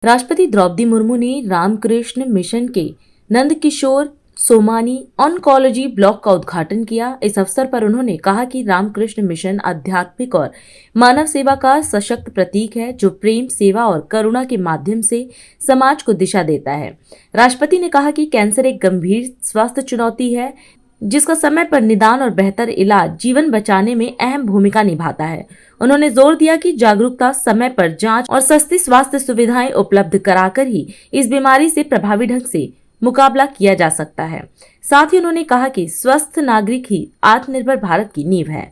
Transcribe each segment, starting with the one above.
राष्ट्रपति द्रौपदी मुर्मू ने रामकृष्ण मिशन के नंदकिशोर सोमानी ऑन्कोलॉजी ब्लॉक का उद्घाटन किया। इस अवसर पर उन्होंने कहा कि रामकृष्ण मिशन आध्यात्मिक और मानव सेवा का सशक्त प्रतीक है, जो प्रेम, सेवा और करुणा के माध्यम से समाज को दिशा देता है। राष्ट्रपति ने कहा कि कैंसर एक गंभीर स्वास्थ्य चुनौती है, जिसका समय पर निदान और बेहतर इलाज जीवन बचाने में अहम भूमिका निभाता है। उन्होंने जोर दिया कि जागरूकता, समय पर जांच और सस्ती स्वास्थ्य सुविधाएं उपलब्ध कराकर ही इस बीमारी से प्रभावी ढंग से मुकाबला किया जा सकता है। साथ ही उन्होंने कहा कि स्वस्थ नागरिक ही आत्मनिर्भर भारत की नींव है।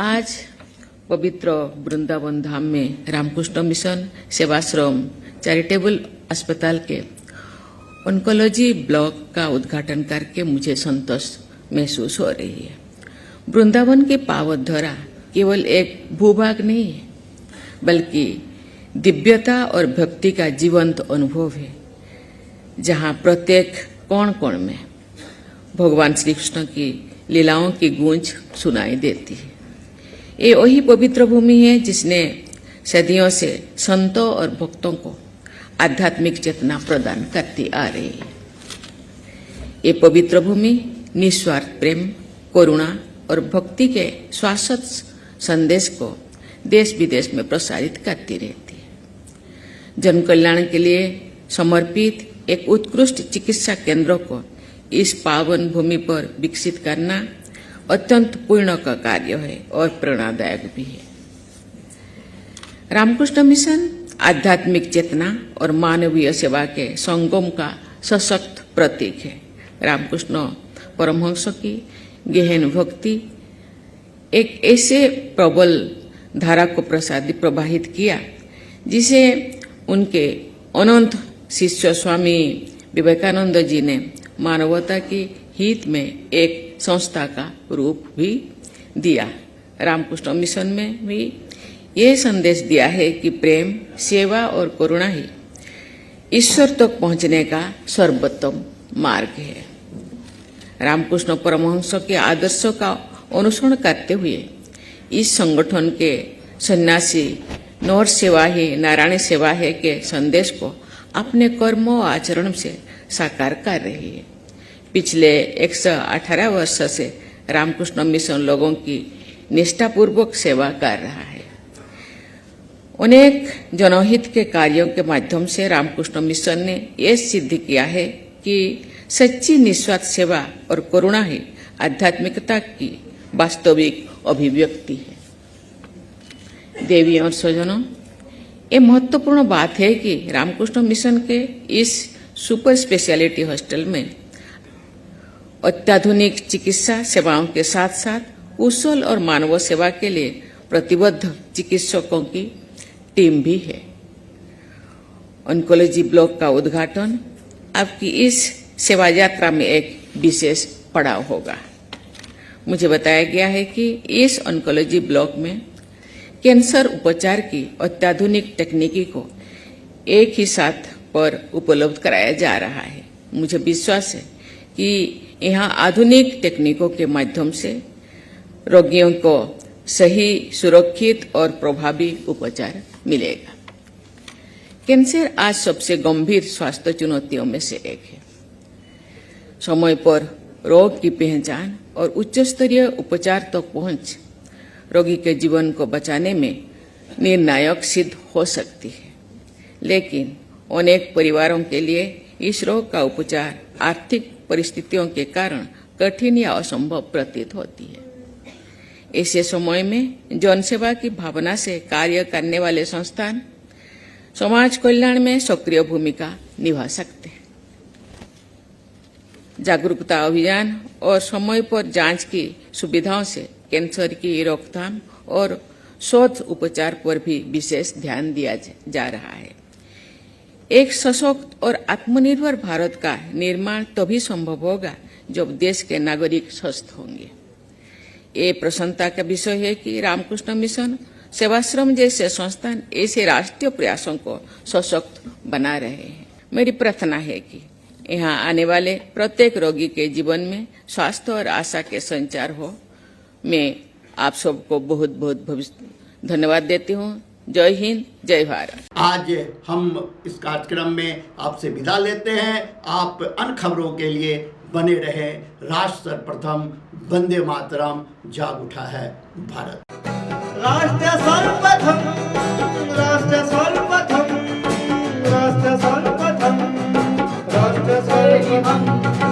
आज पवित्र वृंदावन धाम में रामकृष्ण मिशन सेवाश्रम चैरिटेबल अस्पताल के ऑन्कोलॉजी ब्लॉक का उद्घाटन करके मुझे संतोष महसूस हो रही है। वृंदावन की पावन धरा केवल एक भूभाग नहीं है, बल्कि दिव्यता और भक्ति का जीवंत अनुभव है, जहाँ प्रत्येक कोण कोण में भगवान श्री कृष्ण की लीलाओं की गूंज सुनाई देती है। ये वही पवित्र भूमि है जिसने सदियों से संतों और भक्तों को आध्यात्मिक चेतना प्रदान करती आ रही है। ये पवित्र भूमि निस्वार्थ प्रेम, करुणा और भक्ति के शाश्वत संदेश को देश विदेश में प्रसारित करती रहती है। जन कल्याण के लिए समर्पित एक उत्कृष्ट चिकित्सा केंद्र को इस पावन भूमि पर विकसित करना अत्यंत पुण्य का कार्य है और प्रेरणादायक भी है। रामकृष्ण मिशन आध्यात्मिक चेतना और मानवीय सेवा के संगम का सशक्त प्रतीक है। रामकृष्ण परमहंस की गहन भक्ति एक ऐसे प्रबल धारा को प्रवाहित किया, जिसे उनके अनंत शिष्य स्वामी विवेकानंद जी ने मानवता के हित में एक संस्था का रूप भी दिया। रामकृष्ण मिशन में भी ये संदेश दिया है कि प्रेम, सेवा और करुणा ही ईश्वर तक पहुंचने का सर्वोत्तम मार्ग है। रामकृष्ण परमहंस के आदर्शों का अनुसरण करते हुए इस संगठन के सन्यासी नर सेवा ही नारायण सेवा है के संदेश को अपने कर्म और आचरण से साकार कर रही है। पिछले 118 वर्ष से रामकृष्ण मिशन लोगों की निष्ठापूर्वक सेवा कर रहा है। अनेक जनहित के कार्यों के माध्यम से रामकृष्ण मिशन ने यह सिद्ध किया है कि सच्ची निस्वार्थ सेवा और करुणा ही आध्यात्मिकता की वास्तविक अभिव्यक्ति है। देवी और स्वजनों, ये महत्वपूर्ण बात है कि रामकृष्ण मिशन के इस सुपर स्पेशलिटी हॉस्टल में अत्याधुनिक चिकित्सा सेवाओं के साथ साथ कुशल और मानव सेवा के लिए प्रतिबद्ध चिकित्सकों की टीम भी है। ऑन्कोलॉजी ब्लॉक का उद्घाटन आपकी इस सेवा यात्रा में एक विशेष पड़ाव होगा। मुझे बताया गया है कि इस ऑन्कोलॉजी ब्लॉक में कैंसर उपचार की अत्याधुनिक तकनीकी को एक ही साथ पर उपलब्ध कराया जा रहा है। मुझे विश्वास है कि यहाँ आधुनिक तकनीकों के माध्यम से रोगियों को सही, सुरक्षित और प्रभावी उपचार मिलेगा। कैंसर आज सबसे गंभीर स्वास्थ्य चुनौतियों में से एक है। समय पर रोग की पहचान और उच्च स्तरीय उपचार तक पहुंच रोगी के जीवन को बचाने में निर्णायक सिद्ध हो सकती है, लेकिन अनेक परिवारों के लिए इस रोग का उपचार आर्थिक परिस्थितियों के कारण कठिन या असंभव प्रतीत होती है। ऐसे समय में जनसेवा की भावना से कार्य करने वाले संस्थान समाज कल्याण में सक्रिय भूमिका निभा सकते हैं। जागरूकता अभियान और समय पर जांच की सुविधाओं से कैंसर की रोकथाम और शोध उपचार पर भी विशेष ध्यान दिया जा रहा है। एक सशक्त और आत्मनिर्भर भारत का निर्माण तभी संभव होगा जब देश के नागरिक स्वस्थ होंगे। ये प्रसन्नता का विषय है कि रामकृष्ण मिशन सेवाश्रम जैसे संस्थान ऐसे राष्ट्रीय प्रयासों को सशक्त बना रहे हैं। मेरी प्रार्थना है कि यहाँ आने वाले प्रत्येक रोगी के जीवन में स्वास्थ्य और आशा के संचार हो। मैं आप सबको बहुत बहुत धन्यवाद देती हूँ। जय हिंद, जय भारत। आज हम इस कार्यक्रम में आपसे विदा लेते हैं। आप अन्य खबरों के लिए बने रहे। राष्ट्र सर्वप्रथम, वंदे मातरम, जाग उठा है भारत। राष्ट्र सर्वप्रथम